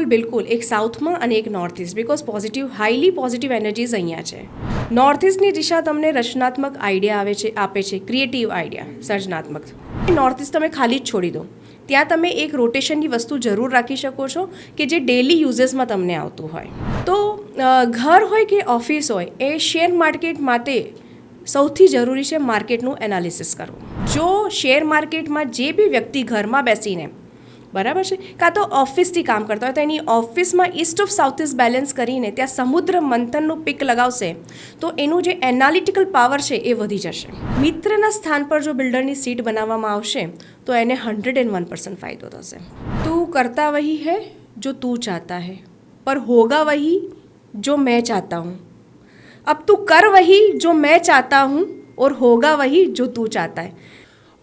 બિલકુલ એક સાઉથમાં અને એક north east, because highly positive energies અહીંયા છે. નોર્થ ઇસ્ટની દિશા તમને રચનાત્મક આઈડિયા આપે છે, ક્રિએટિવ આઈડિયા, સર્જનાત્મક. નોર્થ ઇસ્ટ તમે ખાલી જ છોડી દો, ત્યાં તમે એક રોટેશનની વસ્તુ જરૂર રાખી શકો છો કે જે ડેલી યુઝેસમાં તમને આવતું હોય. તો ઘર હોય કે ઓફિસ હોય, એ શેર માર્કેટ માટે સૌથી જરૂરી છે માર્કેટનું એનાલિસિસ કરવું. જો શેર માર્કેટમાં જે બી વ્યક્તિ ઘરમાં બેસીને, બરાબર છે, કાં તો ઓફિસથી કામ કરતા હોય તો એની ઓફિસમાં East of south east balance કરીને ત્યાં સમુદ્ર મંથનનું પિક લગાવશે તો એનું જે એનાલિટિકલ પાવર છે એ વધી જશે. મિત્રના સ્થાન પર જો બિલ્ડરની સીટ બનાવવામાં આવશે તો એને 101% ફાયદો થશે. તું કરતા વહી હૈ જો તું ચાહતા હૈ, પર હોગા વહી જો મેં ચાહતા હું. अब तू कर वही जो मैं चाहता हूँ और होगा वही जो तू चाहता है.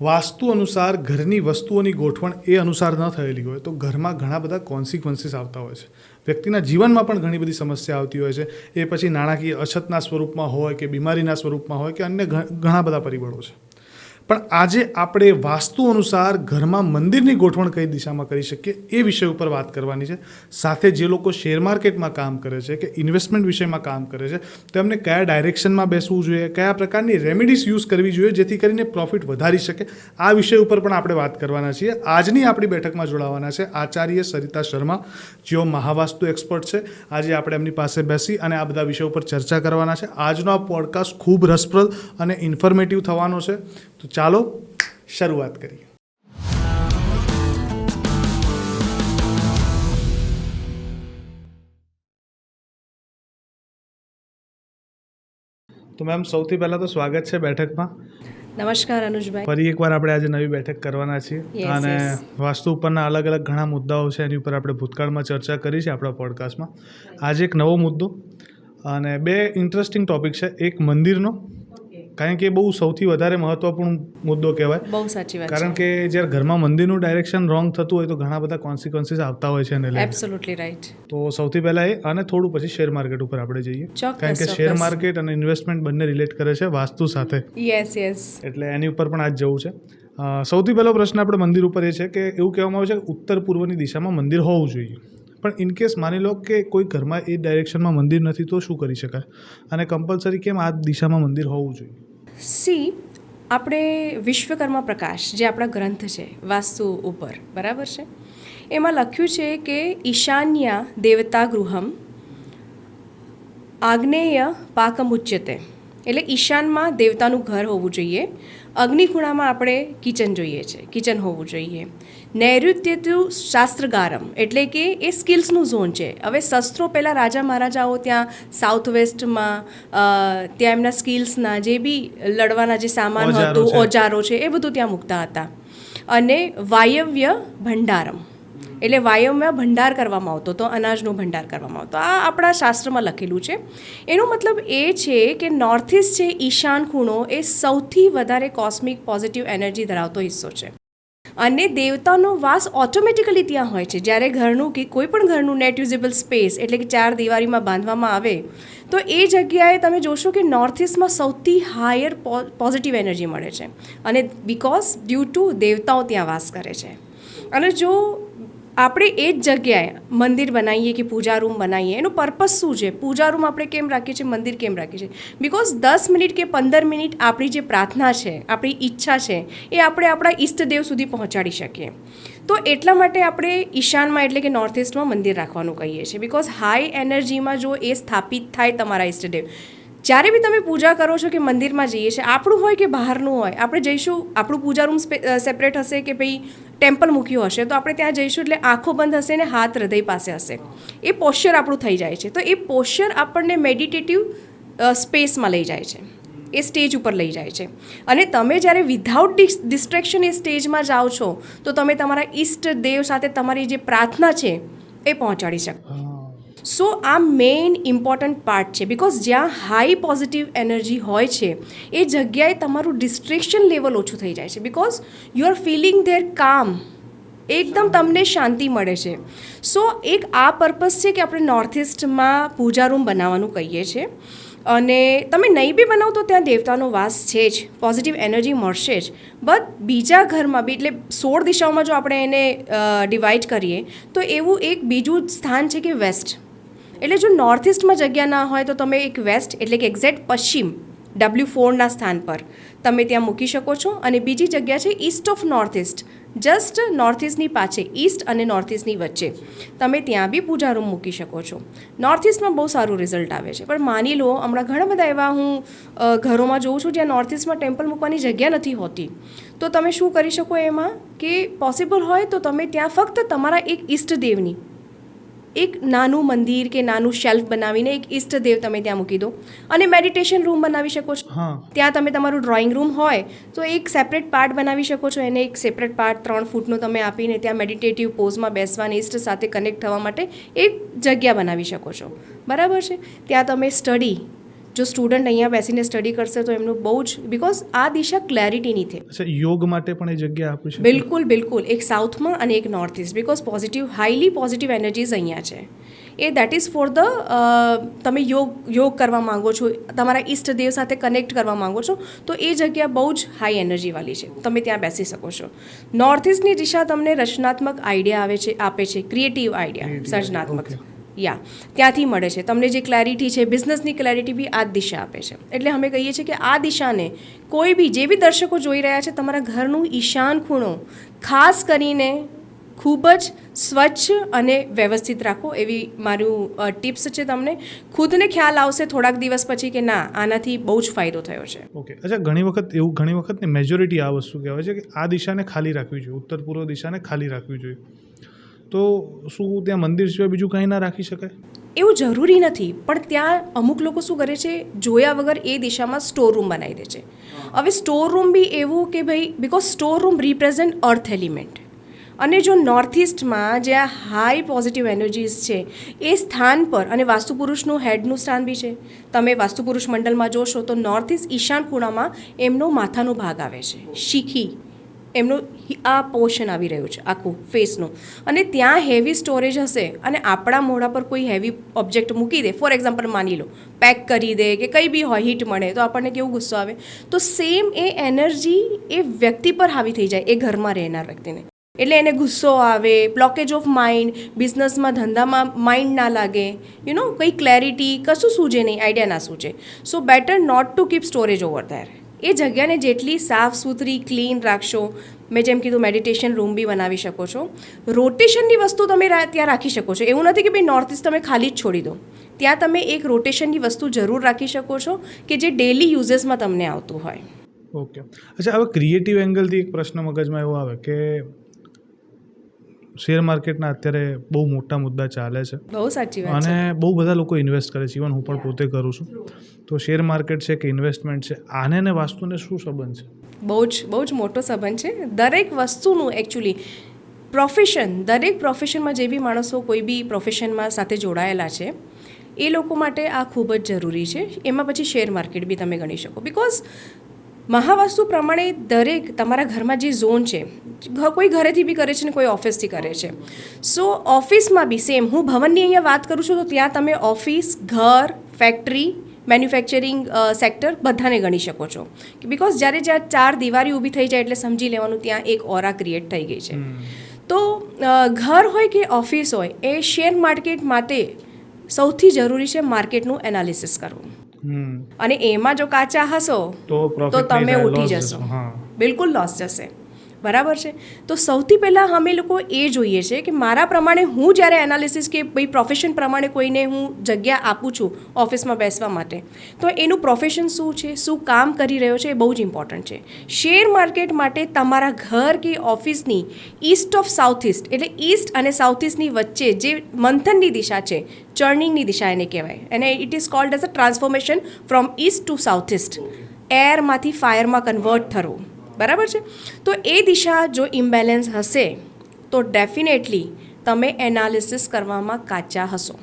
વાસ્તુ અનુસાર ઘરની વસ્તુઓની ગોઠવણ એ અનુસાર ન થયેલી હોય તો ઘરમાં ઘણા બધા કોન્સિક્વન્સીસ આવતા હોય છે. વ્યક્તિના જીવનમાં પણ ઘણી બધી સમસ્યા આવતી હોય છે. એ પછી નાણાકીય અછતના સ્વરૂપમાં હોય કે બીમારીના સ્વરૂપમાં હોય કે અન્ય ઘણા બધા પરિબળો છે. પણ આજે આપણે વાસ્તુ અનુસાર ઘરમાં મંદિરની ગોઠવણ કઈ દિશામાં કરી શકીએ એ વિષય ઉપર વાત કરવાની છે. સાથે જે લોકો શેર માર્કેટમાં કામ કરે છે કે ઇન્વેસ્ટમેન્ટ વિષયમાં કામ કરે છે તેમને કયા ડાયરેક્શનમાં બેસવું જોઈએ, કયા પ્રકારની રેમેડીઝ યુઝ કરવી જોઈએ જેથી કરીને પ્રોફિટ વધારી શકે, આ વિષય ઉપર પણ આપણે વાત કરવાના છીએ. આજની આપણી બેઠકમાં જોડાવાના છે આચાર્ય સરિતા શર્મા, જેઓ મહાવાસ્તુ એક્સપર્ટ છે. આજે આપણે એમની પાસે બેસી અને આ બધા વિષયો ઉપર ચર્ચા કરવાના છે. આજનો આ પોડકાસ્ટ ખૂબ રસપ્રદ અને ઇન્ફોર્મેટિવ થવાનો છે. તો ચાલો શરૂઆત કરીએ. તો મેમ, સૌથી પહેલાં તો સ્વાગત છે બેઠકમાં. નમસ્કાર અનુજભાઈ. ફરી એકવાર આપણે આજે નવી બેઠક કરવાના છીએ અને વાસ્તુ ઉપરના અલગ અલગ ઘણા મુદ્દાઓ છે એની ઉપર આપણે ભૂતકાળમાં ચર્ચા કરી છે આપણા પોડકાસ્ટમાં. આજે એક નવો મુદ્દો અને બે ઇન્ટરેસ્ટિંગ ટોપિક છે. એક મંદિરનો, કારણ કે એ બહુ સૌથી વધારે મહત્વપૂર્ણ મુદ્દો કહેવાય. બહુ સાચી વાત. કારણ કે જ્યારે ઘરમાં મંદિરનું ડાયરેક્શન રોંગ થતું હોય તો ઘણા બધા કોન્સિક્વન્સીસ આવતા હોય છે એને લઈને. Absolutely right. તો સૌથી પહેલાં એ અને થોડું પછી શેર માર્કેટ ઉપર આપણે જઈએ, કારણ કે શેર માર્કેટ અને ઇન્વેસ્ટમેન્ટ બંને રિલેટ કરે છે વાસ્તુ સાથે. Yes yes. એટલે એની ઉપર પણ આજ જવું છે. સૌથી પહેલો પ્રશ્ન આપણે મંદિર ઉપર એ છે કે એવું કહેવામાં આવે છે કે ઉત્તર પૂર્વની દિશામાં મંદિર હોવું જોઈએ. પણ ઇનકેસ માની લો કે કોઈ ઘરમાં એ ડાયરેક્શનમાં મંદિર નથી તો શું કરી શકાય અને કમ્પલસરી કેમ આ દિશામાં મંદિર હોવું જોઈએ? સી, આપણે વિશ્વકર્મા પ્રકાશ જે આપણા ગ્રંથ છે વાસ્તુ ઉપર, બરાબર છે, એમાં લખ્યું છે કે ઈશાન્યા દેવતા ગૃહમ આગ્નેય પાકમુચ્યતે, એટલે ઈશાનમાં દેવતાનું ઘર હોવું જોઈએ. અગ્નિખૂણામાં આપણે કિચન હોવું જોઈએ. નૈઋત્યતુ શાસ્ત્રગારમ, એટલે કે એ સ્કિલ્સનું ઝોન છે. હવે શસ્ત્રો પહેલાં રાજા મહારાજાઓ ત્યાં સાઉથ વેસ્ટમાં ત્યાં એમના સ્કિલ્સના જે બી લડવાના જે સામાન હતું, ઓજારો છે, એ બધું ત્યાં મૂકતા હતા. અને વાયવ્ય ભંડારમ, એટલે વાયવ્યમાં ભંડાર કરવામાં આવતો હતો, અનાજનો ભંડાર કરવામાં આવતો. આ આપણા શાસ્ત્રમાં લખેલું છે. એનો મતલબ એ છે કે નોર્થ ઇસ્ટ છે, ઈશાન ખૂણો, એ સૌથી વધારે કોસ્મિક પોઝિટિવ એનર્જી ધરાવતો હિસ્સો છે. અને દેવતાનો વાસ ઓટોમેટિકલી ત્યાં હોય છે. જ્યારે ઘરનું કે કોઈ પણ ઘરનું નેટ યુઝેબલ સ્પેસ, એટલે કે 4 દિવારીમાં બાંધવામાં આવે તો એ જગ્યાએ તમે જોશો કે નોર્થ ઇસ્ટમાં સૌથી હાયર પોઝિટિવ એનર્જી મળે છે. અને બિકોઝ ડ્યુ ટુ દેવતાઓ ત્યાં વાસ કરે છે. અને જો આપણે એ જ જગ્યાએ મંદિર બનાવીએ કે પૂજા રૂમ બનાવીએ, એનો પર્પસ શું છે? પૂજા રૂમ આપણે કેમ રાખીએ છીએ, મંદિર કેમ રાખીએ છીએ? બિકોઝ 10 મિનિટ કે 15 મિનિટ આપણી જે પ્રાર્થના છે, આપણી ઈચ્છા છે, એ આપણે આપણા ઈષ્ટદેવ સુધી પહોંચાડી શકીએ. તો એટલા માટે આપણે ઈશાનમાં એટલે કે નોર્થ ઇસ્ટમાં મંદિર રાખવાનું કહીએ છીએ. બિકોઝ હાઈ એનર્જીમાં જો એ સ્થાપિત થાય તમારા ઈષ્ટદેવ, જ્યારે બી તમે પૂજા કરો છો કે મંદિરમાં જઈએ છીએ, આપણું હોય કે બહારનું હોય, આપણે જઈશું, આપણું પૂજા રૂમ સેપરેટ હશે કે ભાઈ ટેમ્પલ મૂક્યું હશે, તો આપણે ત્યાં જઈશું એટલે આંખો બંધ હશે ને હાથ હૃદય પાસે હશે. એ પોશ્ચર આપણું થઈ જાય છે. તો એ પોશ્ચર આપણને મેડિટેટિવ સ્પેસમાં લઈ જાય છે, એ સ્ટેજ ઉપર લઈ જાય છે. અને તમે જ્યારે વિધાઉટ ડિસ્ટ્રેક્શન એ સ્ટેજમાં જાઓ છો તો તમે તમારા ઈષ્ટ દેવ સાથે તમારી જે પ્રાર્થના છે એ પહોંચાડી શકો. સો આ મેઇન ઇમ્પોર્ટન્ટ પાર્ટ છે. બિકોઝ જ્યાં હાઈ પોઝિટિવ એનર્જી હોય છે એ જગ્યાએ તમારું ડિસ્ટ્રેક્શન લેવલ ઓછું થઈ જાય છે. Because you are feeling there કામ, એકદમ તમને શાંતિ મળે છે. સો એક આ પર્પઝ છે કે આપણે નોર્થ ઇસ્ટમાં પૂજા રૂમ બનાવવાનું કહીએ છીએ. અને તમે નહીં બી બનાવો તો ત્યાં દેવતાનો વાસ છે જ, પોઝિટિવ એનર્જી મળશે જ. બટ બીજા ઘરમાં બી, એટલે 16 દિશાઓમાં જો આપણે એને ડિવાઈડ કરીએ તો એવું એક બીજું સ્થાન છે કે વેસ્ટ. એટલે જો નોર્થ ઇસ્ટમાં જગ્યા ના હોય તો તમે એક વેસ્ટ એટલે કે એક્ઝેક્ટ પશ્ચિમ W4ના સ્થાન પર તમે ત્યાં મૂકી શકો છો. અને બીજી જગ્યા છે east of north east, just north ઇસ્ટની પાછે, ઈસ્ટ અને નોર્થ ઇસ્ટની વચ્ચે તમે ત્યાં બી પૂજા રૂમ મૂકી શકો છો. નોર્થ ઇસ્ટમાં બહુ સારું રિઝલ્ટ આવે છે. પણ માની લો હમણાં ઘણા બધા એવા હું ઘરોમાં જોઉં છું જ્યાં નોર્થ ઇસ્ટમાં ટેમ્પલ મૂકવાની જગ્યા નથી હોતી. તો તમે શું કરી શકો એમાં કે પોસિબલ હોય તો તમે ત્યાં ફક્ત તમારા એક ઈષ્ટદેવની એક નાનું મંદિર કે નાનું શેલ્ફ બનાવીને એક ઈષ્ટદેવ તમે ત્યાં મૂકી દો અને મેડિટેશન રૂમ બનાવી શકો છો. ત્યાં તમે તમારું ડ્રોઈંગ રૂમ હોય તો એક સેપરેટ પાર્ટ બનાવી શકો છો. એને એક સેપરેટ પાર્ટ 3 ફૂટનો તમે આપીને ત્યાં મેડિટેટિવ પોઝમાં બેસવાની, ઈષ્ટ સાથે કનેક્ટ થવા માટે એક જગ્યા બનાવી શકો છો. બરાબર છે. ત્યાં તમે સ્ટડી, જો સ્ટુડન્ટ અહીંયા બેસીને સ્ટડી કરશે તો એમનું બહુ જ, બિકોઝ આ દિશા ક્લેરિટીની છે. યોગ માટે પણ એ જગ્યા આપી છે. બિલકુલ બિલકુલ. એક સાઉથમાં અને એક north east, because highly positive energies અહીંયા છે. એ દેટ ઇઝ ફોર ધ તમે યોગ કરવા માંગો છો, તમારા ઈષ્ટદેવ સાથે કનેક્ટ કરવા માંગો છો તો એ જગ્યા બહુ જ હાઈ એનર્જીવાળી છે. તમે ત્યાં બેસી શકો છો. નોર્થ ઇસ્ટની દિશા તમને રચનાત્મક આઈડિયા આપે છે, ક્રિએટિવ આઈડિયા, સર્જનાત્મક. ત્યાંથી મળે છે તમને જે ક્લેરિટી છે, બિઝનેસની ક્લેરિટી બી આ જ દિશા આપે છે. એટલે અમે કહીએ છીએ કે આ દિશાને કોઈ બી, જે બી દર્શકો જોઈ રહ્યા છે, તમારા ઘરનું ઈશાન ખૂણો ખાસ કરીને ખૂબ જ સ્વચ્છ અને વ્યવસ્થિત રાખો. એવી મારું ટિપ્સ છે તમને. ખુદને ખ્યાલ આવશે થોડાક દિવસ પછી કે ના, આનાથી બહુ જ ફાયદો થયો છે. ઓકે. અચ્છા, ઘણી વખત ને મેજોરિટી આ વસ્તુ કહેવાય છે કે આ દિશાને ખાલી રાખવી જોઈએ, ઉત્તર પૂર્વ દિશાને ખાલી રાખવી જોઈએ. તો શું ત્યાં મંદિર સિવાય બીજું કંઈ ના રાખી શકાય? એવું જરૂરી નથી, પણ ત્યાં અમુક લોકો શું કરે છે, જોયા વગર એ દિશામાં સ્ટોર રૂમ બનાવી દે છે. હવે સ્ટોર રૂમ બી એવું કે ભાઈ, because store room represent earth element. અને જો નોર્થ ઇસ્ટમાં જ્યાં હાઈ પોઝિટિવ એનર્જીઝ છે એ સ્થાન પર, અને વાસ્તુપુરુષનું હેડનું સ્થાન બી છે, તમે વાસ્તુપુરુષ મંડળમાં જોશો તો નોર્થ ઇસ્ટ ઈશાન ખૂણામાં એમનો માથાનો ભાગ આવે છે, શીખી એમનું આ પોર્શન આવી રહ્યું છે આખું ફેસનું. અને ત્યાં હેવી સ્ટોરેજ હશે અને આપણા મોઢા પર કોઈ હેવી ઓબ્જેક્ટ મૂકી દે, ફોર એક્ઝામ્પલ માની લો પેક કરી દે કે કંઈ બી હોય, હીટ મળે તો આપણને કેવું ગુસ્સો આવે. તો સેમ એ એનર્જી એ વ્યક્તિ પર હાવી થઈ જાય, એ ઘરમાં રહેનાર વ્યક્તિને. એટલે એને ગુસ્સો આવે, બ્લોકેજ ઓફ માઇન્ડ, બિઝનેસમાં ધંધામાં માઇન્ડ ના લાગે, કંઈ ક્લેરિટી, કશું સૂજે નહીં, આઈડિયા ના સૂજે. So better not to keep storage over there. એ જગ્યાને જેટલી સાફ સુથરી, ક્લીન રાખશો, મેં જેમ કીધું મેડિટેશન રૂમ બી બનાવી શકો છો. રોટેશનની વસ્તુ તમે ત્યાં રાખી શકો છો. એવું નથી કે ભાઈ નોર્થ ઇસ્ટ તમે ખાલી જ છોડી દો. ત્યાં તમે એક રોટેશનની વસ્તુ જરૂર રાખી શકો છો કે જે ડેલી યુઝેસમાં તમને આવતું હોય. ઓકે. અચ્છા, હવે ક્રિએટિવ એંગલથી એક પ્રશ્ન મગજમાં એવો આવે કે શેર માર્કેટના અત્યારે બહુ મોટા મુદ્દા ચાલે છે. બહુ સાચી વાત છે. અને બહુ બધા લોકો ઇન્વેસ્ટ કરે છે, ઇવન હું પણ પોતે કરું છું. તો શેર માર્કેટ છે કે ઇન્વેસ્ટમેન્ટ છે, આને ને વાસ્તુને શું સંબંધ છે? બહુ જ મોટો સંબંધ છે. દરેક વસ્તુનું એકચ્યુઅલી દરેક પ્રોફેશનમાં જે બી માણસો કોઈ બી પ્રોફેશનમાં સાથે જોડાયેલા છે એ લોકો માટે આ ખૂબ જ જરૂરી છે. એમાં પછી શેર માર્કેટ બી તમે ગણી શકો. બિકોઝ મહાવાસ્તુ પ્રમાણે દરેક તમારા ઘરમાં જે ઝોન છે, કોઈ ઘરેથી બી કરે છે ને કોઈ ઓફિસથી કરે છે. સો ઓફિસમાં બી સેમ, હું ભવનની અહીંયા વાત કરું છું તો ત્યાં તમે ઓફિસ, ઘર, ફેક્ટરી, મેન્યુફેક્ચરિંગ સેક્ટર બધાને ગણી શકો છો. બિકોઝ જ્યારે 4 દિવારી ઊભી થઈ જાય એટલે સમજી લેવાનું ત્યાં એક ઓરા ક્રિએટ થઈ ગઈ છે. તો ઘર હોય કે ઓફિસ હોય, એ શેર માર્કેટ માટે સૌથી જરૂરી છે માર્કેટનું એનાલિસિસ કરવું. અને એમાં જો કાચા હશો તો તમે ઉઠી જશો, બિલકુલ લોસ જશે. બરાબર છે. તો સૌથી પહેલાં અમે લોકો એ જોઈએ છે કે મારા પ્રમાણે હું જ્યારે એનાલિસિસ કે ભાઈ પ્રોફેશન પ્રમાણે કોઈને હું જગ્યા આપું છું ઓફિસમાં બેસવા માટે, તો એનું પ્રોફેશન શું છે, શું કામ કરી રહ્યો છે, એ બહુ જ ઇમ્પોર્ટન્ટ છે. શેર માર્કેટ માટે તમારા ઘર કે ઓફિસની ઈસ્ટ ઓફ સાઉથ ઇસ્ટ, એટલે ઈસ્ટ અને સાઉથ ઇસ્ટની વચ્ચે જે મંથનની દિશા છે, ચર્નિંગની દિશા એને કહેવાય, અને it is called as a transformation from east to south east. એરમાંથી ફાયરમાં કન્વર્ટ થવું. બરાબર છે. તો એ દિશા જો ઇમ્બેલેન્સ હશે તો ડેફિનેટલી તમે એનાલિસિસ કરવામાં કાચા હશો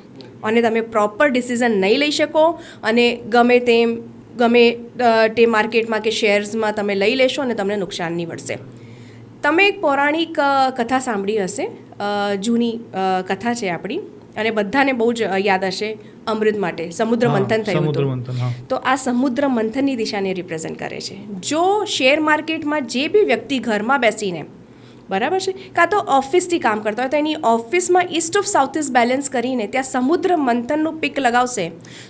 અને તમે પ્રોપર ડિસિઝન નહીં લઈ શકો અને ગમે તે માર્કેટમાં કે શેર્સમાં તમે લઈ લેશો અને તમને નુકસાન નહીં મળશે. તમે એક પૌરાણિક કથા સાંભળી હશે, જૂની કથા છે આપણી, અને બધાને બહુ જ યાદ હશે અમૃત માટે સમુદ્ર મંથન થયું સમુદ્ર હતું. મંથન, હા. તો આ સમુદ્ર મંથનની દિશાને રિપ્રેઝન્ટ કરે છે. જો શેર માર્કેટમાં જે બી વ્યક્તિ ઘરમાં બેસીને, બરાબર છે, કાં તો ઓફિસથી કામ કરતા હોય તો એની ઓફિસમાં East of south east balance કરીને ત્યાં સમુદ્ર મંથનનું પિક લગાવશે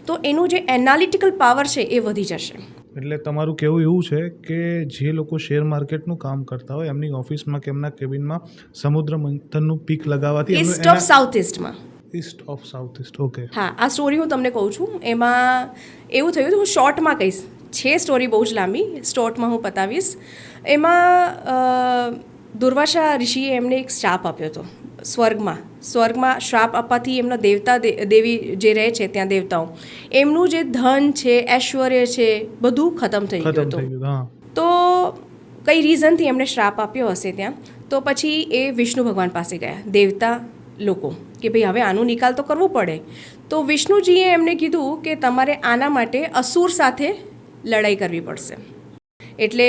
તો એનું જે એનાલિટિકલ પાવર છે એ વધી જશે. એટલે તમારું કહેવું એવું છે કે જે લોકો શેર માર્કેટનું કામ કરતા હોય એમની ઓફિસમાં કે એમના કેબિનમાં સમુદ્ર મંથનનું પીક લગાવવાથી ઈસ્ટ ઓફ સાઉથ ઇસ્ટમાં. East of south east, okay. હા, આ સ્ટોરી હું તમને કહું છું. એમાં એવું થયું હતું, હું શોર્ટમાં કહીશ, છે સ્ટોરી બહુ જ લાંબી, શોર્ટમાં હું પતાવીશ. એમાં દુર્વાસા ઋષિએ એમને એક શ્રાપ આપ્યો હતો સ્વર્ગમાં શ્રાપ આપવાથી એમના દેવતા દેવી જે રહે છે ત્યાં દેવતાઓ, એમનું જે ધન છે, ઐશ્વર્ય છે, બધું ખતમ થઈ ગયું હતું. તો કઈ રીઝનથી એમણે શ્રાપ આપ્યો હશે ત્યાં, તો પછી એ વિષ્ણુ ભગવાન પાસે ગયા દેવતા લોકો કે ભાઈ હવે આનો નિકાલ તો કરવો પડે. તો વિષ્ણુજીએ એમને કીધું કે તમારે આના માટે અસુર સાથે લડાઈ કરવી પડશે. એટલે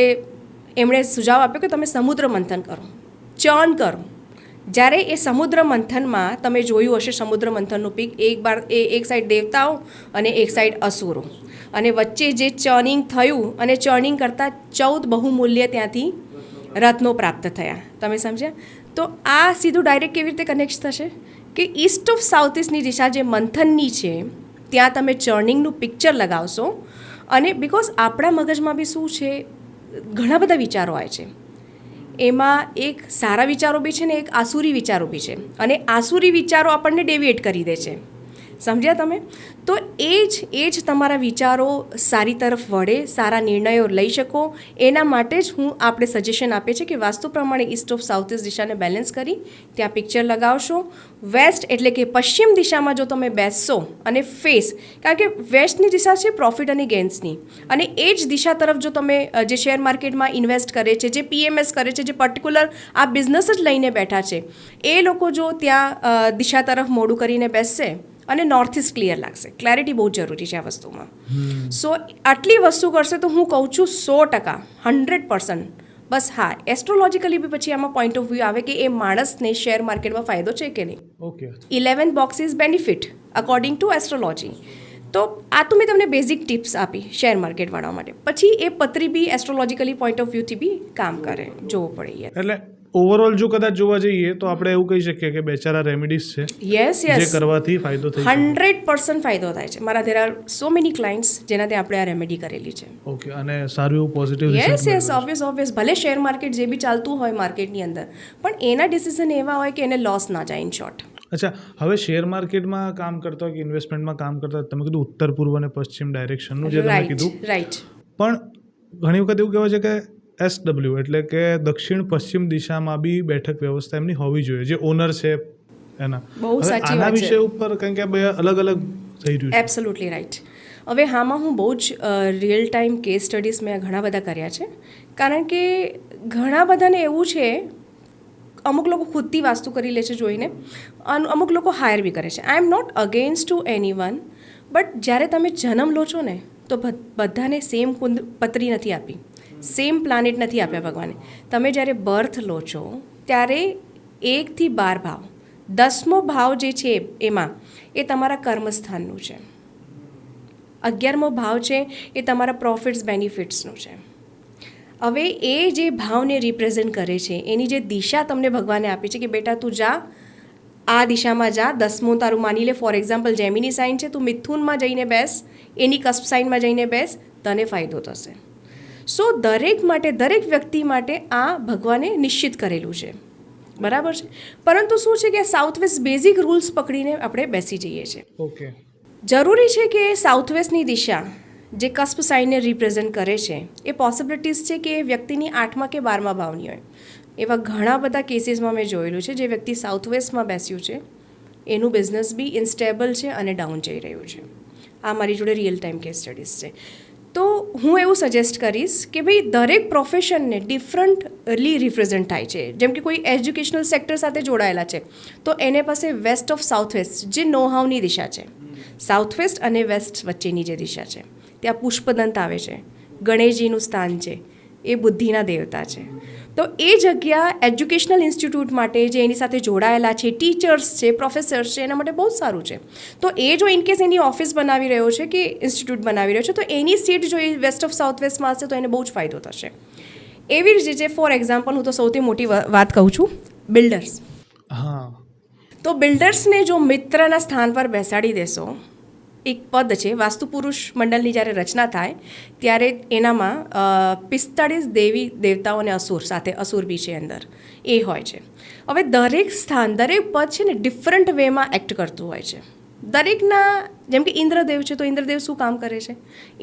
એમણે સુઝાવ આપ્યો કે તમે સમુદ્ર મંથન કરો, ચર્ન કરો. જ્યારે એ સમુદ્ર મંથનમાં તમે જોયું હશે સમુદ્ર મંથનનું પીક, એક સાઈડ દેવતાઓ અને એક સાઈડ અસુરો, અને વચ્ચે જે ચર્નિંગ થયું અને ચર્નિંગ કરતાં 14 બહુમૂલ્ય ત્યાંથી રત્નો પ્રાપ્ત થયા. તમે સમજ્યા? તો આ સીધું ડાયરેક્ટ કેવી રીતે કનેક્ટ થશે કે ઈસ્ટ ઓફ સાઉથ ઇસ્ટની દિશા જે મંથનની છે ત્યાં તમે ચર્નિંગનું પિક્ચર લગાવશો. અને બિકોઝ આપણા મગજમાં બી શું છે, ઘણા બધા વિચારો આવે છે. એમાં એક સારા વિચારો બી છે ને એક આસુરી વિચારો બી છે, અને આસુરી વિચારો આપણને ડેવિએટ કરી દે છે. સમજ્યા તમે? તો એ જ તમારા વિચારો સારી તરફ વળે, સારા નિર્ણયો લઈ શકો, એના માટે જ આપણે સજેશન આપીએ છીએ કે વાસ્તુ પ્રમાણે ઈસ્ટ ઓફ સાઉથ ઇસ્ટ દિશાને બેલેન્સ કરી ત્યાં પિક્ચર લગાવશો. વેસ્ટ એટલે કે પશ્ચિમ દિશામાં જો તમે બેસશો અને ફેસ, કારણ કે વેસ્ટની દિશા છે પ્રોફિટ અને ગેન્સની, અને એ જ દિશા તરફ જો તમે જે શેર માર્કેટમાં ઇન્વેસ્ટ કરે છે, જે PMS કરે છે, જે પર્ટિક્યુલર આ બિઝનેસ જ લઈને બેઠા છે, એ લોકો જો ત્યાં દિશા તરફ મોડું કરીને બેસશે અને નોર્થ ઇસ્ટ ક્લિયર લાગશે. ક્લેરિટી બહુ જરૂરી છે આ વસ્તુમાં. સો આટલી વસ્તુ કરશે તો હું કહું છું 100%, 100%. બસ હા, એસ્ટ્રોલોજીકલી બી પછી આમાં પોઈન્ટ ઓફ વ્યૂ આવે કે એ માણસને શેર માર્કેટમાં ફાયદો છે કે નહીં. Okay. 11th box is benefit according to astrology. તો આ તો મેં તમને બેઝિક ટિપ્સ આપી શેર માર્કેટ વાળવા માટે. પછી એ પત્રી બી એસ્ટ્રોલોજીકલી પોઈન્ટ ઓફ વ્યૂથી બી કામ કરે, જોવું પડે. એટલે ઓવરઓલ જો કદાચ જોવા જઈએ તો આપણે એવું કહી શકીએ કે બેચારા રેમેડીઝ છે, યસ જે કરવાથી ફાયદો થઈ શકે. 100% ફાયદો થાય છે. મારા there are so many clients જેનાથી આપણે આ રેમેડી કરેલી છે. ઓકે. અને સારું એવું પોઝિટિવ યસ ઓબ્વિયસ ભલે શેર માર્કેટ જે બી ચાલતું હોય માર્કેટની અંદર, પણ એના ડિસિઝન એવા હોય કે એને લોસ ના જાય ઇન શોર્ટ. અચ્છા, હવે શેર માર્કેટમાં કામ કરતા હોય કે ઇન્વેસ્ટમેન્ટમાં કામ કરતા હોય, તમે કીધું ઉત્તર પૂર્વ અને પશ્ચિમ ડાયરેક્શનનું જે તમે કીધું, રાઈટ. પણ ઘણી વખત એવું કહેવાય છે કે SW એટલે કે દક્ષિણ પશ્ચિમ દિશામાં બી બેઠક વ્યવસ્થા એમની હોવી જોઈએ, જે ઓનર છે એના. બહુ સાચી આના વાત છે. વિષય ઉપર કારણ કે બે અલગ અલગ થઈ રહ્યું છે. Absolutely right. હવે હામાં હું બહુ જ રિયલ ટાઈમ કેસ સ્ટડીઝ મેં ઘણા બધા કર્યા છે, કારણ કે ઘણા બધાને એવું છે, અમુક લોકો ખુદથી વાસ્તુ કરી લે છે જોઈને, અમુક લોકો હાયર બી કરે છે. I am not against to any one, but જ્યારે તમે જન્મ લો છો ને તો બધાને સેમ પત્રી નથી આપી, સેમ પ્લાનેટ નથી આપ્યા ભગવાને. તમે જ્યારે બર્થ લો છો ત્યારે 1 થી 12 ભાવ, 10મો ભાવ જે છે એમાં એ તમારા કર્મસ્થાનનું છે, 11મો ભાવ છે એ તમારા પ્રોફિટ્સ બેનિફિટ્સનું છે. હવે એ જે ભાવને રિપ્રેઝેન્ટ કરે છે, એની જે દિશા તમને ભગવાને આપી છે કે બેટા તું જા, આ દિશામાં જા. 10મું તારું માની લે ફોર એક્ઝામ્પલ જેમિની સાઇન છે, તું મિથુનમાં જઈને બેસ, એની કસ્પ સાઇનમાં જઈને બેસ, તને ફાયદો થશે. સો દરેક માટે, દરેક વ્યક્તિ માટે આ ભગવાને નિશ્ચિત કરેલું છે, બરાબર છે. પરંતુ શું છે કે સાઉથ વેસ્ટ બેઝિક રૂલ્સ પકડીને આપણે બેસી જઈએ છીએ. ઓકે. જરૂરી છે કે સાઉથ વેસ્ટની દિશા જે કસ્પ સાઇનને રિપ્રેઝેન્ટ કરે છે, એ પોસિબિલિટીઝ છે કે એ વ્યક્તિની 8મા કે 12મા ભાવની હોય. એવા ઘણા બધા કેસીસમાં મેં જોયેલું છે જે વ્યક્તિ સાઉથ વેસ્ટમાં બેસ્યું છે, એનું બિઝનેસ બી ઇન્સ્ટેબલ છે અને ડાઉન જઈ રહ્યું છે. આ મારી જોડે રિયલ ટાઈમ કેસ સ્ટડીઝ છે. તો હું એવું સજેસ્ટ કરીશ કે ભાઈ દરેક પ્રોફેશનને ડિફરન્ટલી રિપ્રેઝેન્ટ થાય છે. જેમ કે કોઈ એજ્યુકેશનલ સેક્ટર સાથે જોડાયેલા છે તો એને પાસે વેસ્ટ ઓફ સાઉથ વેસ્ટ જે નોહાવની દિશા છે, સાઉથ વેસ્ટ અને વેસ્ટ વચ્ચેની જે દિશા છે, ત્યાં પુષ્પદંત આવે છે, ગણેશજીનું સ્થાન છે, એ બુદ્ધિના દેવતા છે. તો એ જગ્યા એજ્યુકેશનલ ઇન્સ્ટિટ્યૂટ માટે જે એની સાથે જોડાયેલા છે, ટીચર્સ છે, પ્રોફેસર્સ છે, એના માટે બહુ સારું છે. તો એ જો ઇનકેસ એની ઓફિસ બનાવી રહ્યો છે કે ઇન્સ્ટિટ્યૂટ બનાવી રહ્યો છે, તો એની સીટ જો એ વેસ્ટ ઓફ સાઉથ વેસ્ટમાં હશે તો એને બહુ જ ફાયદો થશે. એવી જ રીતે ફોર એક્ઝામ્પલ હું તો સૌથી મોટી વાત કહું છું, બિલ્ડર્સ. હા, તો બિલ્ડર્સને જો મિત્રના સ્થાન પર બેસાડી દેશો, એક પદ છે, વાસ્તુ પુરુષ મંડળની જ્યારે રચના થાય ત્યારે એનામાં 45 દેવી દેવતાઓ અને અસુર સાથે, અસુર બી છે અંદર, એ હોય છે. હવે દરેક સ્થાન, દરેક પદ છે ને ડિફરન્ટ વેમાં એક્ટ કરતું હોય છે. દરેકના, જેમ કે ઇન્દ્રદેવ છે તો ઇન્દ્રદેવ શું કામ કરે છે,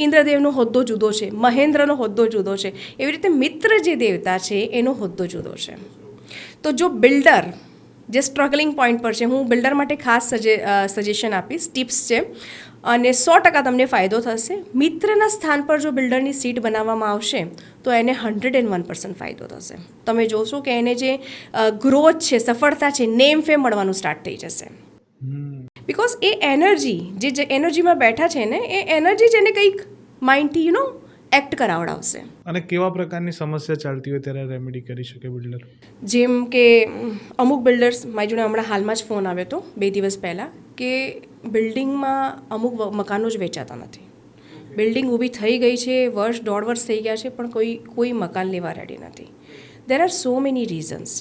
ઇન્દ્રદેવનો હોદ્દો જુદો છે, મહેન્દ્રનો હોદ્દો જુદો છે. એવી રીતે મિત્ર જે દેવતા છે એનો હોદ્દો જુદો છે. તો જો બિલ્ડર જે સ્ટ્રગલિંગ પોઈન્ટ પર છે, હું બિલ્ડર માટે ખાસ સજેશન આપીશ, ટિપ્સ છે, અને 100% તમને ફાયદો થશે. મિત્રના સ્થાન પર જો બિલ્ડરની સીટ બનાવવામાં આવશે તો એને 101% ફાયદો થશે. તમે જોશો કે એને જે ગ્રોથ છે, સફળતા છે, નેમ ફેમ મળવાનું સ્ટાર્ટ થઈ જશે. બિકોઝ એ એનર્જી જે એનર્જીમાં બેઠા છે ને, એ એનર્જી જ એને કંઈક માઇન્ડથી એક્ટ કરાવડાવશે. અને કેવા પ્રકારની સમસ્યા ચાલતી હોય ત્યારે રેમેડી કરી શકે બિલ્ડર? જેમ કે અમુક બિલ્ડર્સ, મારી જોડે હમણાં હાલમાં જ ફોન આવ્યો હતો 2 દિવસ પહેલાં, કે બિલ્ડિંગમાં અમુક મકાનો જ વેચાતા નથી. બિલ્ડિંગ ઊભી થઈ ગઈ છે, વર્ષ 1.5 વર્ષ થઈ ગયા છે, પણ કોઈ મકાન લેવા રેડી નથી. There are so many reasons,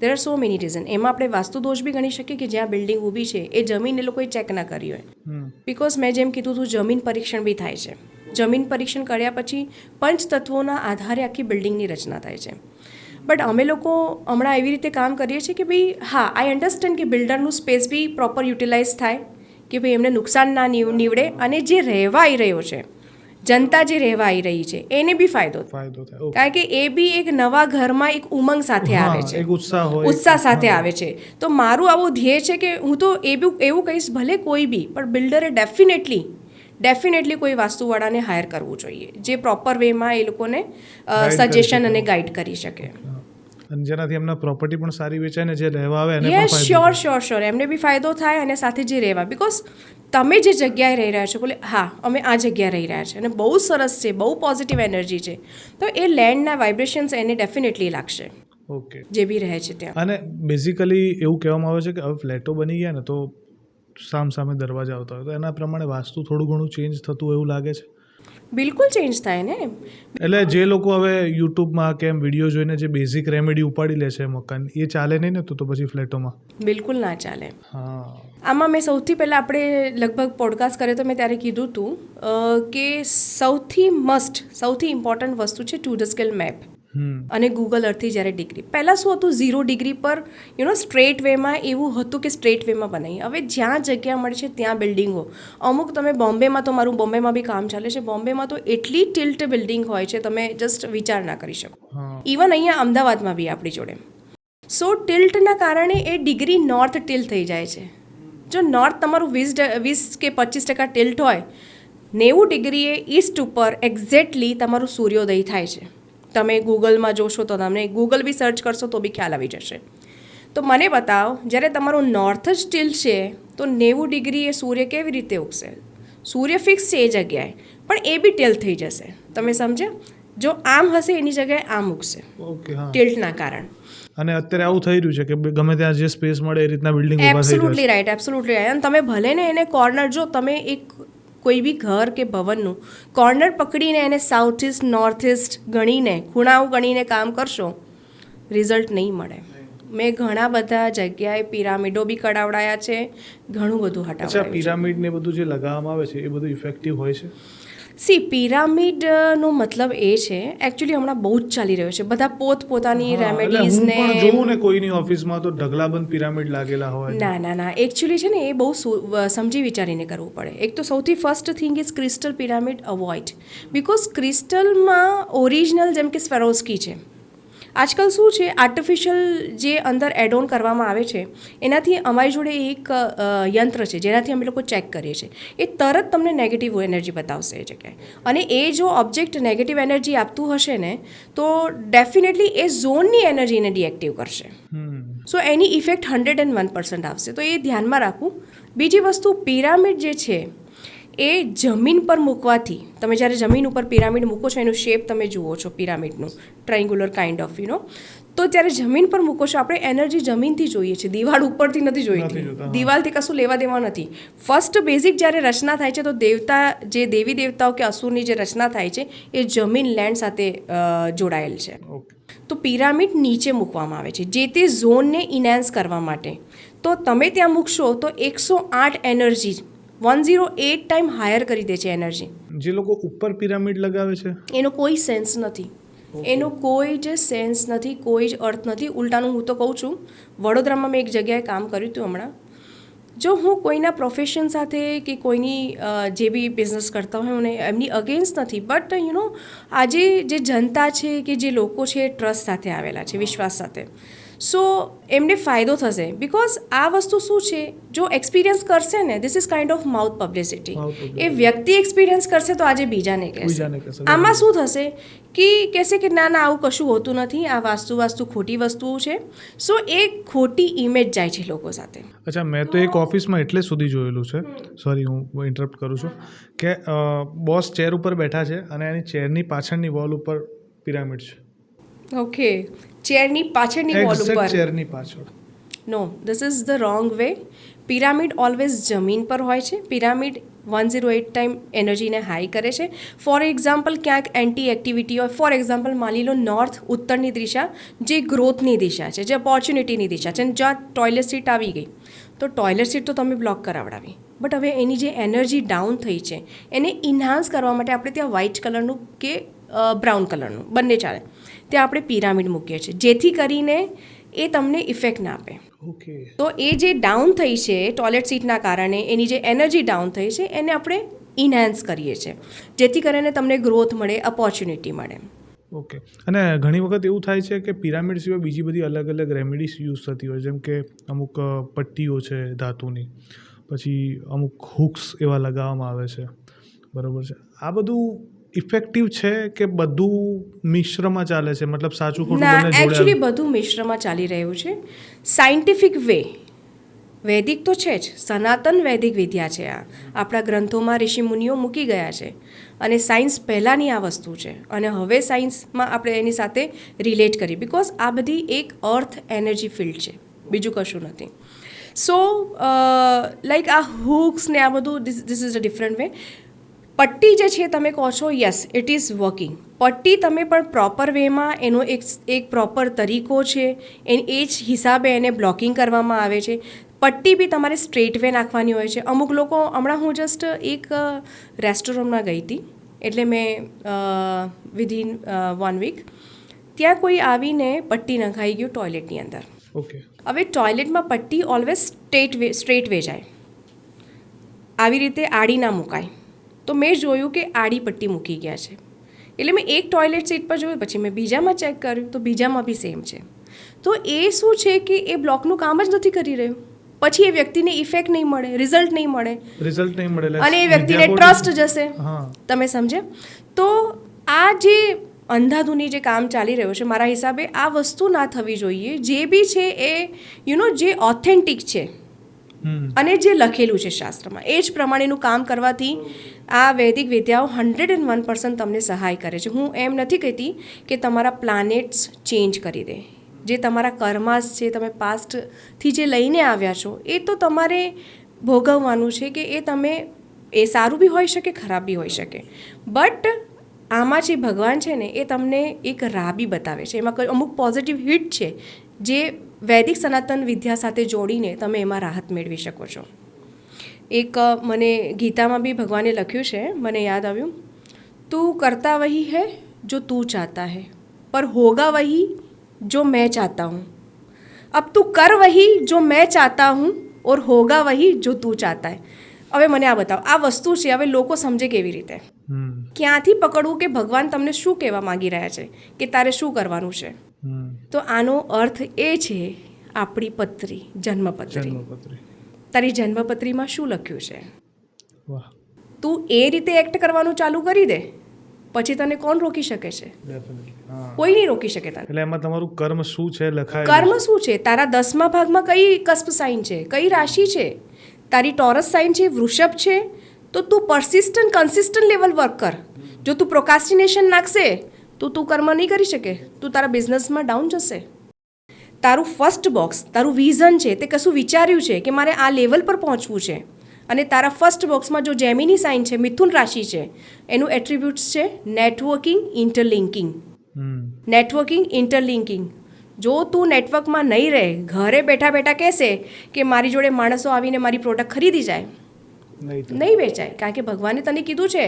there are so many reason. એમાં આપણે વાસ્તુ દોષ બી ગણી શકીએ કે જ્યાં બિલ્ડિંગ ઊભી છે એ જમીન એ લોકોએ ચેક ના કરી હોય. બિકોઝ મેં જેમ કીધું હતું, જમીન પરીક્ષણ બી થાય છે. જમીન પરીક્ષણ કર્યા પછી પંચતત્વોના આધારે આખી બિલ્ડિંગની રચના થાય છે. બટ અમે લોકો હમણાં એવી રીતે કામ કરીએ છીએ કે ભાઈ, હા, આઈ અન્ડરસ્ટેન્ડ કે બિલ્ડરનું સ્પેસ બી પ્રોપર યુટિલાઇઝ થાય, કે ભાઈ એમને નુકસાન ના નીવડે, અને જે રહેવા આવી રહ્યો છે, જનતા જે રહેવા આવી રહી છે, એને બી ફાયદો થાય. કારણ કે એ બી એક નવા ઘરમાં એક ઉમંગ સાથે આવે છે, ઉત્સાહ સાથે આવે છે. તો મારું આવું ધ્યેય છે કે હું તો એવું કહીશ, ભલે કોઈ બી, પણ બિલ્ડરે ડેફિનેટલી કોઈ વાસ્તુવાળાને હાયર કરવું જોઈએ, જે પ્રોપર વેમાં એ લોકોને સજેશન અને ગાઈડ કરી શકે. અને જેનાથી એમના પ્રોપર્ટી પણ સારી વેચાય ને જે રહેવા આવે એને પણ ફાયદો. શ્યોર એમને બી ફાયદો થાય, અને સાથે જે રહેવા, બિકોઝ તમે જે જગ્યાએ રહી રહ્યા છો, બોલે હા અમે આ જગ્યાએ રહી રહ્યા છીએ અને બહુ સરસ છે, બહુ પોઝિટિવ એનર્જી છે, તો એ લેન્ડના વાઇબ્રેશન્સ એને ડેફિનેટલી લાગશે. ઓકે, જે બી રહે છે ત્યાં. અને બેઝિકલી એવું કહેવામાં આવે છે કે હવે ફ્લેટો બની ગયા ને તો સામે દરવાજા આવતા હોય, તો એના પ્રમાણે વાસ્તુ થોડું ઘણું ચેન્જ થતું એવું લાગે છે? બિલકુલ ચેન્જ થાય ને. એટલે જે લોકો હવે યુટ્યુબમાં કે એમ વિડીયો જોઈને જે બેઝિક રેમેડી ઉપાડી લે છે મકાન, એ ચાલે નહીં ને તો પછી ફ્લેટોમાં? બિલકુલ ના ચાલે. હા, આમાં મેં સૌથી પહેલાં આપણે લગભગ પોડકાસ્ટ કર્યો તો મેં ત્યારે કીધું હતું કે સૌથી ઇમ્પોર્ટન્ટ વસ્તુ છે 2D સ્કેલ મેપ અને ગૂગલ અર્થથી જ્યારે ડિગ્રી. પહેલાં શું હતું, 0 ડિગ્રી પર સ્ટ્રેટ વેમાં એવું હતું કે સ્ટ્રેટ વેમાં બનાવીએ. હવે જ્યાં જગ્યા મળે છે ત્યાં બિલ્ડિંગો, અમુક તમે બોમ્બેમાં, તો મારું બોમ્બેમાં બી કામ ચાલે છે, બોમ્બેમાં તો એટલી ટિલ્ટ બિલ્ડિંગ હોય છે તમે જસ્ટ વિચાર ના કરી શકો. ઇવન અહીંયા અમદાવાદમાં બી આપણી જોડે. સો ટિલ્ટના કારણે એ ડિગ્રી નોર્થ ટિલ્ટ થઈ જાય છે. જો નોર્થ તમારું 20 કે 25% ટિલ્ટ હોય, 90 ડિગ્રીએ ઈસ્ટ ઉપર એક્ઝેક્ટલી તમારું સૂર્યોદય થાય છે. તમે ગૂગલમાં જોશો તો તમને ગૂગલ બી સર્ચ કરશો તો બી ખ્યાલ આવી જશે. તો મને બતાવો, જ્યારે તમારું નોર્થ જ ટિલ્ટ છે તો 90 ડિગ્રીએ સૂર્ય કેવી રીતે ઉગશે? સૂર્ય ફિક્સ છે એ જગ્યાએ, પણ એ બી ટિલ્ટ થઈ જશે. તમે સમજ્યા? જો આમ હશે એની જગ્યાએ આમ ઉગશે, ટિલ્ટના કારણે. અને અત્યારે આવું થઈ રહ્યું છે કે ગમે ત્યાં જે સ્પેસ મળે એ રીતના બિલ્ડિંગ ઊભા થઈ એબ્સોલ્યુટલી રાઈટ. અને તમે ભલે ને એને કોર્નર, જો તમે એક કોઈ બી ઘર કે ભવનનું કોર્નર પકડીને એને સાઉથ ઇસ્ટ, નોર્થ ઇસ્ટ ગણીને, ખૂણાઓ ગણીને કામ કરશો, રિઝલ્ટ નહીં મળે. મેં ઘણા બધા જગ્યાએ પિરામિડો બી કડાવડાયા છે, ઘણું બધું હટાવડાયું. પિરામિડ ને બધું જે લગાવવામાં આવે છે એ બધું ઇફેક્ટિવ હોય છે? પિરામિડનો મતલબ એ છે, એકચ્યુઅલી હમણાં બહુ જ ચાલી રહ્યો છે, બધા પોતાની રેમેડીઝ ને. હું પણ જોઉં ને કોઈની ઓફિસમાં તો ઢગલાબંધ પિરામિડ લાગેલા હોય. ના, એકચ્યુઅલી છે ને એ બહુ સમજી વિચારીને કરવું પડે. એક તો સૌથી first thing is crystal pyramid avoid, because ક્રિસ્ટલમાં ઓરિજિનલ, જેમ કે સ્વેરોસ્કી છે, આજકાલ શું છે, આર્ટિફિશિયલ જે અંદર એડ ઓન કરવામાં આવે છે, એનાથી અમારી જોડે એક યંત્ર છે જેનાથી અમે લોકો ચેક કરીએ છીએ. એ તરત તમને નેગેટિવ એનર્જી બતાવશે એ જગ્યાએ. અને એ જો ઓબ્જેક્ટ નેગેટિવ એનર્જી આપતું હશે ને, તો ડેફિનેટલી એ ઝોનની એનર્જીને ડિએક્ટિવ કરશે. સો એની ઇફેક્ટ 101% આવશે. તો એ ધ્યાનમાં રાખવું. બીજી વસ્તુ, પિરામિડ જે છે એ જમીન પર મૂકવાથી, તમે જ્યારે જમીન ઉપર પિરામિડ મૂકો છો, એનું શેપ તમે જુઓ છો પિરામિડનું, ટ્રાયંગ્યુલર કાઇન્ડ ઓફ તો જ્યારે જમીન પર મૂકો છો, આપણે એનર્જી જમીનથી જોઈએ છીએ, દિવાલ ઉપરથી નથી જોઈતી. દિવાલથી કશું લેવા દેવા નથી. ફર્સ્ટ બેઝિક જ્યારે રચના થાય છે, તો જે દેવી દેવતાઓ કે અસુરની જે રચના થાય છે, એ જમીન લેન્ડ સાથે જોડાયેલ છે. તો પિરામિડ નીચે મૂકવામાં આવે છે જે તે ઝોનને ઇન્હેન્સ કરવા માટે. તો તમે ત્યાં મૂકશો તો 108 એનર્જી 108 ટાઈમ હાયર કરી દે છે એનર્જી. જે લોકો ઉપર પિરામિડ લગાવે છે એનો કોઈ સેન્સ નથી, એનો કોઈ જ સેન્સ નથી, કોઈ જ અર્થ નથી. ઉલટાનું હું તો કહું છું, વડોદરામાં મેં એક જગ્યાએ કામ કર્યું હતું હમણાં. જો હું કોઈના પ્રોફેશન સાથે કે કોઈની જે બી બિઝનેસ કરતા હોય મને એમની અગેન્સ્ટ નથી, બટ આજે જે જનતા છે કે જે લોકો છે એ ટ્રસ્ટ સાથે આવેલા છે, વિશ્વાસ સાથે. સો એમને ફાયદો થશે, બિકોઝ આ વસ્તુ શું છે, જો એક્સપિરિયન્સ કરશે ને, this is kind of mouth publicity. એ વ્યક્તિ એક્સપિરિયન્સ કરશે તો આજે બીજાને કહેશે. આમાં શું થશે કે કહેશે કે ના ના આવું કશું હોતું નથી, આ વાસ્તુ ખોટી વસ્તુઓ છે. સો એ ખોટી ઇમેજ જાય છે લોકો સાથે. અચ્છા, મેં તો એક ઓફિસમાં એટલે સુધી જોયેલું છે, સોરી હું ઇન્ટરપ્ટ કરું છું, કે બોસ ચેર ઉપર બેઠા છે અને એની ચેરની પાછળની વોલ ઉપર પિરામિડ છે. ઓકે, ચેરની પાછળની વોલ ઉપર, ચેરની પાછળ. No, this is the wrong way. Pyramid always જમીન પર હોય છે. પિરામિડ 108 ટાઈમ એનર્જીને હાઈ કરે છે. ફોર એક્ઝામ્પલ, ક્યાંક એન્ટી એક્ટિવિટી હોય, ફોર એક્ઝામ્પલ માની લો નોર્થ, ઉત્તરની દિશા જે ગ્રોથની દિશા છે, જે ઓપોર્ચ્યુનિટીની દિશા છે, અને જ્યાં ટોયલેટ સીટ આવી ગઈ તો ટોયલેટ સીટ તો તમે બ્લોક કરાવડાવી, બટ હવે એની જે એનર્જી ડાઉન થઈ છે એને ઇન્હાન્સ કરવા માટે આપણે ત્યાં વ્હાઇટ કલરનું કે બ્રાઉન કલરનું બંને ચાલે, ત્યાં આપણે પિરામિડ મૂકીએ છીએ, જેથી કરીને એ તમને ઇફેક્ટ ના આપે. ઓકે. તો એ જે ડાઉન થઈ છે ટોયલેટ સીટના કારણે, એની જે એનર્જી ડાઉન થઈ છે એને આપણે ઇન્હેન્સ કરીએ છીએ, જેથી કરીને તમને ગ્રોથ મળે, ઓપોર્ચ્યુનિટી મળે. ઓકે. અને ઘણી વખત એવું થાય છે કે પિરામિડ સિવાય બીજી બધી અલગ અલગ રેમેડીઝ યુઝ થતી હોય, જેમ કે અમુક પટ્ટીઓ છે ધાતુની, પછી અમુક હુક્સ એવા લગાવવામાં આવે છે, બરાબર છે. આ બધું ઇફેક્ટિવ છે કે બધું મિશ્રમાં ચાલે છે, મતલબ સાચું ખોટું ના, બંને જોડે? એકચ્યુઅલી બધું મિશ્રમાં ચાલી રહ્યું છે. સાયન્ટિફિક વે, વૈદિક તો છે જ, સનાતન વૈદિક વિદ્યા છે. આ આપણા ગ્રંથોમાં ઋષિમુનિઓ મૂકી ગયા છે, અને સાયન્સ પહેલાંની આ વસ્તુ છે, અને હવે સાયન્સમાં આપણે એની સાથે રિલેટ કરી, બિકોઝ આ બધી એક અર્થ એનર્જી ફિલ્ડ છે, બીજું કશું નથી. સો લાઈક આ હુક્સ ને આ બધું, this is a different way. પટ્ટી જે છે તમે કહો છો, યસ ઇટ ઇઝ વર્કિંગ. પટ્ટી તમે પણ પ્રોપર વેમાં, એનો એક પ્રોપર તરીકો છે, એ જ હિસાબે એને બ્લોકિંગ કરવામાં આવે છે. પટ્ટી બી તમારે સ્ટ્રેટ વે નાખવાની હોય છે. અમુક લોકો, હમણાં હું જસ્ટ એક રેસ્ટોરન્ટમાં ગઈ હતી, એટલે મેં વિધિન 1 વીક, ત્યાં કોઈ આવીને પટ્ટી નખાઈ ગયું ટોયલેટની અંદર. ઓકે. હવે ટોયલેટમાં પટ્ટી ઓલવેઝ સ્ટ્રેટ વે જાય, આવી રીતે આડી ના મુકાય. તો મેં જોયું કે આડી પટ્ટી મૂકી ગયા છે, એટલે મેં એક ટોયલેટ સીટ પર જોયું, પછી મેં બીજામાં ચેક કર્યું તો બીજામાં બી સેમ છે. તો એ શું છે કે એ બ્લોકનું કામ જ નથી કરી રહ્યું, પછી એ વ્યક્તિને ઇફેક્ટ નહીં મળે, રિઝલ્ટ નહીં મળે, અને એ વ્યક્તિને ટ્રસ્ટ જશે. તમે સમજે? તો આ જે અંધાધૂની જે કામ ચાલી રહ્યું છે, મારા હિસાબે આ વસ્તુ ના થવી જોઈએ. જે બી છે એ જે ઓથેન્ટિક છે અને જે લખેલું છે શાસ્ત્રમાં, એ જ પ્રમાણેનું કામ કરવાથી આ વૈદિક વિદ્યાઓ 101% તમને સહાય કરે છે. હું એમ નથી કહેતી કે તમારા પ્લાનેટ્સ ચેન્જ કરી દે, જે તમારા કર્માસ છે, તમે પાસ્ટથી જે લઈને આવ્યા છો, એ તો તમારે ભોગવવાનું છે, કે એ તમે, એ સારું બી હોઈ શકે, ખરાબ બી હોઈ શકે, બટ આમાં જે ભગવાન છે ને, એ તમને એક રાહ બી બતાવે છે. એમાં અમુક પોઝિટિવ હિટ છે જે વૈદિક સનાતન વિદ્યા સાથે જોડીને તમે એમાં રાહત મેળવી શકો છો. એક મને ગીતામાં બી ભગવાને લખ્યું છે, મને યાદ આવ્યું, તું કરતા વહી હૈ જો તું ચાહતા હૈ, પર હોગા વહી જો મેં ચાહતા હું. અબ તું કર વહી જો મેં ચાહતા હું, ઓર હોગા વહી જો તું ચાહતા હૈ. હવે મને આ બતાવો, આ વસ્તુ છે, હવે લોકો સમજે કેવી રીતે, ક્યાંથી પકડવું કે ભગવાન તમને શું કહેવા માંગી રહ્યા છે, કે તારે શું કરવાનું છે. તો આનો અર્થ એ છે, આપણી પત્રી, જન્મપત્રી. તારી જન્મપત્રીમાં શું લખ્યું છે, તું એ રીતે એક્ટ કરવાનું ચાલુ કરી દે, પછી તને કોણ રોકી શકે છે? કોઈ નહીં રોકી શકે તને. એટલે એમાં તમારું કર્મ શું છે લખાય, કર્મ શું છે, તારા 10મા ભાગમાં કઈ કસ્પ સાઇન છે, કઈ રાશિ છે, તારી ટોરસ સાઇન છે, વૃષભ છે, તો તું પરસિસ્ટન્ટ કન્સિસ્ટન્ટ લેવલ વર્ક કર. જો તું પ્રોકાસ્ટિનેશન નાખશે તો તું કર્મ નહીં કરી શકે, તું તારા બિઝનેસમાં ડાઉન જશે. તારું ફર્સ્ટ બોક્સ, તારું વિઝન છે, તે કશું વિચાર્યું છે કે મારે આ લેવલ પર પહોંચવું છે, અને તારા ફર્સ્ટ બોક્સમાં જો જેમિની સાઇન છે, મિથુન રાશિ છે, એનું એટ્રીબ્યુટ્સ છે નેટવર્કિંગ, ઇન્ટરલિંકિંગ. Networking, interlinking. જો તું નેટવર્કમાં નહીં રહે, ઘરે બેઠા બેઠા કહેશે કે મારી જોડે માણસો આવીને મારી પ્રોડક્ટ ખરીદી જાય, નહીં વેચાય. કારણ કે ભગવાને તને કીધું છે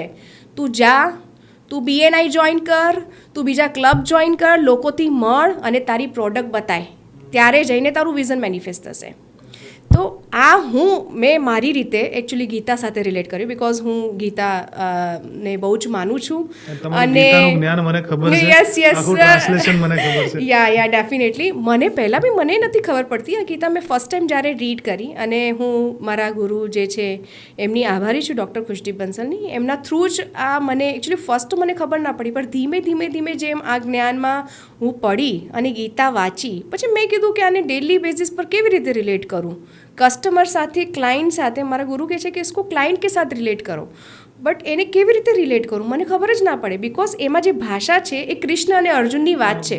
તું જા, તું BNI જોઈન કર, તું બીજા ક્લબ જોઈન કર, લોકોથી મળ અને તારી પ્રોડક્ટ બતાય, ત્યારે જઈને તારું વિઝન મેનિફેસ્ટ થશે. તો મેં મારી રીતે એકચ્યુઅલી ગીતા સાથે રિલેટ કર્યું, બિકોઝ હું ગીતા ને બહુ જ માનું છું. અને યા ડેફિનેટલી મને પહેલાં બી મને નથી ખબર પડતી આ ગીતા. મેં ફર્સ્ટ ટાઈમ જ્યારે રીડ કરી, અને હું મારા ગુરુ જે છે એમની આભારી છું, ડૉક્ટર ખુશદીપ બંસલની. એમના થ્રુ જ આ મને એકચ્યુઅલી ફર્સ્ટ તો મને ખબર ના પડી, પણ ધીમે ધીમે જેમ આ જ્ઞાનમાં હું પડી અને ગીતા વાંચી, પછી મેં કીધું કે આને ડેલી બેઝિસ પર કેવી રીતે રિલેટ કરું, કસ્ટમર સાથે, ક્લાયન્ટ સાથે. મારા ગુરુ કહે છે કે इसको ક્લાયન્ટ કે સાથ રિલેટ કરો, બટ એને કેવી રીતે રિલેટ કરું મને ખબર જ ના પડે, બિકોઝ એમાં જે ભાષા છે એ કૃષ્ણ અને અર્જુનની વાત છે.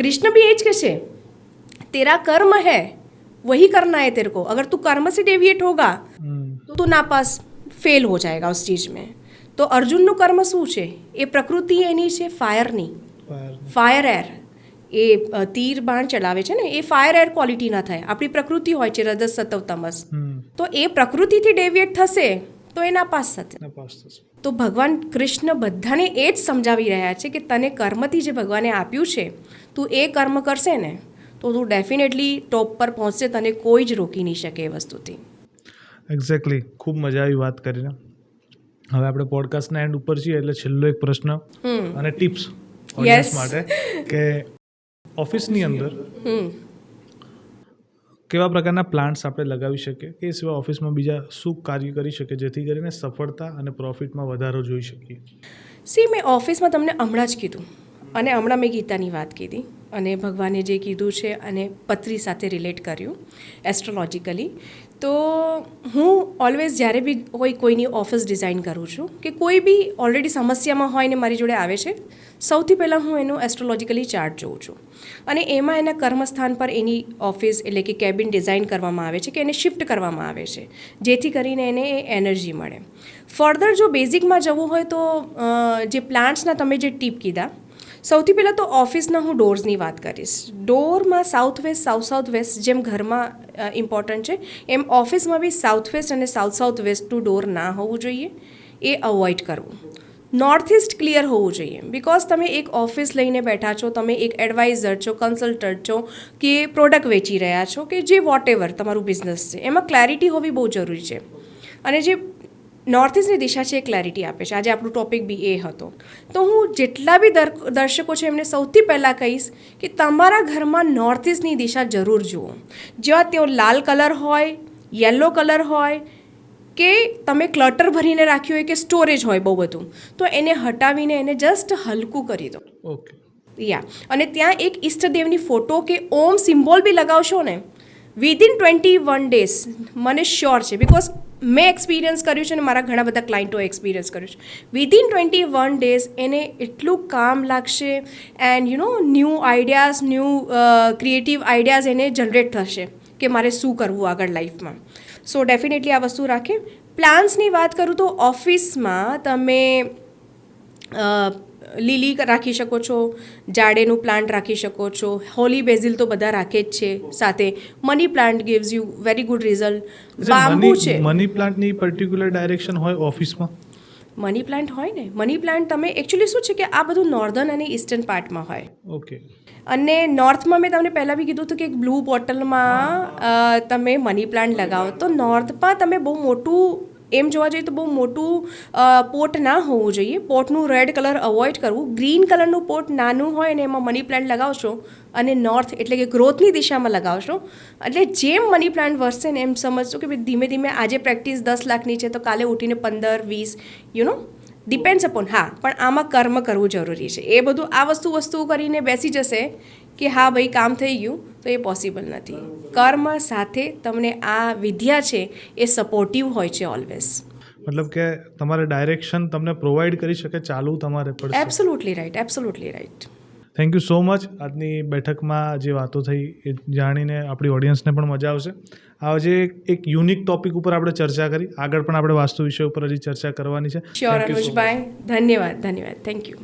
કૃષ્ણ બી એ જ કહે છે, તેરા કર્મ है वही करना है तेरे को, अगर तू कर्म से डेविएट होगा तो तू नापास फेल हो जाएगा उस चीज़ में. તો અર્જુનનું કર્મ શું છે? એ પ્રકૃતિ એની છે ફાયરની, ફાયર એર. એ તીર બાણ ચલાવે છે ને, એ ફાયર એર ક્વોલિટીના થાય. આપણી પ્રકૃતિ હોય છે રજસ સત્વ તમસ, તો એ પ્રકૃતિથી ડેવિએટ થશે તો એ નાપાસ થશે. તો ભગવાન કૃષ્ણ બધાને એ જ સમજાવી રહ્યા છે કે તને કર્મથી જે ભગવાને આપ્યું છે, તું એ કર્મ કરશે ને તો તું ડેફિનેટલી ટોપ પર પહોંચશે, તને કોઈ જ રોકી નહીં શકે એ વસ્તુથી. એક્ઝેક્ટલી, ખૂબ મજા આવી વાત કરીને. હવે આપણે પોડકાસ્ટના એન્ડ ઉપર છીએ, એટલે છેલ્લો એક પ્રશ્ન અને ટિપ્સ ઓડિયન્સ માટે કે ઓફિસની અંદર કેવા પ્રકારના પ્લાન્ટ્સ આપણે લગાવી શકીએ, એ સિવાય ઓફિસમાં બીજા શું કાર્ય કરી શકીએ જેથી કરીને સફળતા અને પ્રોફિટમાં વધારો જોઈ શકીએ? મેં ઓફિસમાં તમને હમણાં જ કીધું, અને હમણાં મેં ગીતાની વાત કીધી, અને ભગવાને જે કીધું છે અને પત્રી સાથે રિલેટ કર્યું એસ્ટ્રોલોજીકલી. તો હું ઓલવેઝ જ્યારે બી કોઈની ઓફિસ ડિઝાઇન કરું છું, કે કોઈ બી ઓલરેડી સમસ્યામાં હોય ને મારી જોડે આવે છે, સૌથી પહેલાં હું એનું એસ્ટ્રોલોજીકલી ચાર્ટ જોઉં છું, અને એમાં એના કર્મસ્થાન પર એની ઓફિસ એટલે કે કેબિન ડિઝાઇન કરવામાં આવે છે, કે એને શિફ્ટ કરવામાં આવે છે, જેથી કરીને એને એ એનર્જી મળે. ફર્ધર જો બેઝિકમાં જવું હોય તો જે પ્લાન્ટ્સના તમે જે ટીપ કીધા, સૌથી પહેલાં તો ઓફિસના હું ડોર્સની વાત કરીશ. ડોરમાં સાઉથ વેસ્ટ, સાઉથ વેસ્ટ જેમ ઘરમાં ઇમ્પોર્ટન્ટ છે, એમ ઓફિસમાં બી સાઉથ વેસ્ટ અને સાઉથ વેસ્ટનું ડોર ના હોવું જોઈએ, એ અવોઇડ કરવું. નોર્થ ઇસ્ટ ક્લિયર હોવું જોઈએ, બિકોઝ તમે એક ઓફિસ લઈને બેઠા છો, તમે એક એડવાઇઝર છો, કન્સલ્ટન્ટ છો, કે પ્રોડક્ટ વેચી રહ્યા છો, કે જે વોટ એવર તમારું બિઝનેસ છે, એમાં ક્લેરિટી હોવી બહુ જરૂરી છે. અને જે નોર્થ ઇસ્ટની દિશા છે એ ક્લેરિટી આપે છે. આજે આપણું ટોપિક બી એ હતો. તો હું જેટલા બી દર્શકો છે એમને સૌથી પહેલાં કહીશ કે તમારા ઘરમાં નોર્થ ઇસ્ટની દિશા જરૂર જુઓ. જ્યાં તેઓ લાલ કલર હોય, યલો કલર હોય, કે તમે ક્લટર ભરીને રાખ્યું હોય, કે સ્ટોરેજ હોય બહુ બધું, તો એને હટાવીને એને જસ્ટ હલકું કરી દો. ઓકે, યા, અને ત્યાં એક ઈષ્ટદેવની ફોટો કે ઓમ સિમ્બોલ બી લગાવશો ને, વિધિન 21 ડેઝ મને શ્યોર છે, બિકોઝ મેં એક્સપિરિયન્સ કર્યું છે અને મારા ઘણા બધા ક્લાયન્ટોએ એક્સપિરિયન્સ કર્યું છે. વિધિન 21 ડેઝ એને એટલું કામ લાગશે, and new ideas, new creative ideas એને જનરેટ થશે કે મારે શું કરવું આગળ લાઈફમાં. સો ડેફિનેટલી આ વસ્તુ રાખે. પ્લાન્સની વાત કરું તો ઓફિસમાં તમે લીલી રાખી શકો છો, જાડેનું પ્લાન્ટ રાખી શકો છો, હોલી બેઝિલ તો બધા રાખે જ છે, સાથે money plant gives you very good result. Bamboo છે, મની પ્લાન્ટની પર્ટિક્યુલર ડાયરેક્શન હોય ઓફિસમાં? મની પ્લાન્ટ હોય ને, મની પ્લાન્ટ તમે એકચ્યુઅલી શું છે કે આ બધું નોર્ધન અને ઈસ્ટર્ન પાર્ટમાં હોય. ઓકે. અને નોર્થમાં મેં તમને પહેલાં બી કીધું હતું કે એક બ્લુ બોટલમાં તમે મની પ્લાન્ટ લગાવો. તો નોર્થમાં તમે બહુ મોટું, એમ જોવા જઈએ તો બહુ મોટું પોટ ના હોવું જોઈએ. પોટનું રેડ કલર અવોઇડ કરવું. ગ્રીન કલરનું પોટ નાનું હોય અને એમાં મની પ્લાન્ટ લગાવશો અને નોર્થ એટલે કે ગ્રોથની દિશામાં લગાવશો, એટલે જેમ મની પ્લાન્ટ વધશે ને એમ સમજશો કે ધીમે ધીમે આજે પ્રેક્ટિસ 10 લાખની છે તો કાલે ઉઠીને 15-20 ડિપેન્ડ્સ અપોન. હા, પણ આમાં કર્મ કરવું જરૂરી છે. એ બધું આ વસ્તુ કરીને બેસી જશે કે હા ભાઈ કામ થઈ ગયું, તો એ પોસિબલ નથી. કર્મ સાથે તમને આ વિદ્યા છે એ સપોર્ટિવ હોય છે ઓલવેઝ. મતલબ કે તમારે ડાયરેક્શન તમને પ્રોવાઈડ કરી શકે, ચાલવું તમારે પડશે. Absolutely right. Thank you so much. આજની બેઠકમાં જે વાતો થઈ એ જાણીને આપણી ઓડિયન્સને પણ મજા આવશે. આજે એક યુનિક ટોપિક ઉપર આપણે ચર્ચા કરી, આગળ પણ આપણે વાસ્તુ વિષય ઉપર હજી ચર્ચા કરવાની છે. Sure Thank you so much. અનુજભાઈ, ધન્યવાદ. Thank you.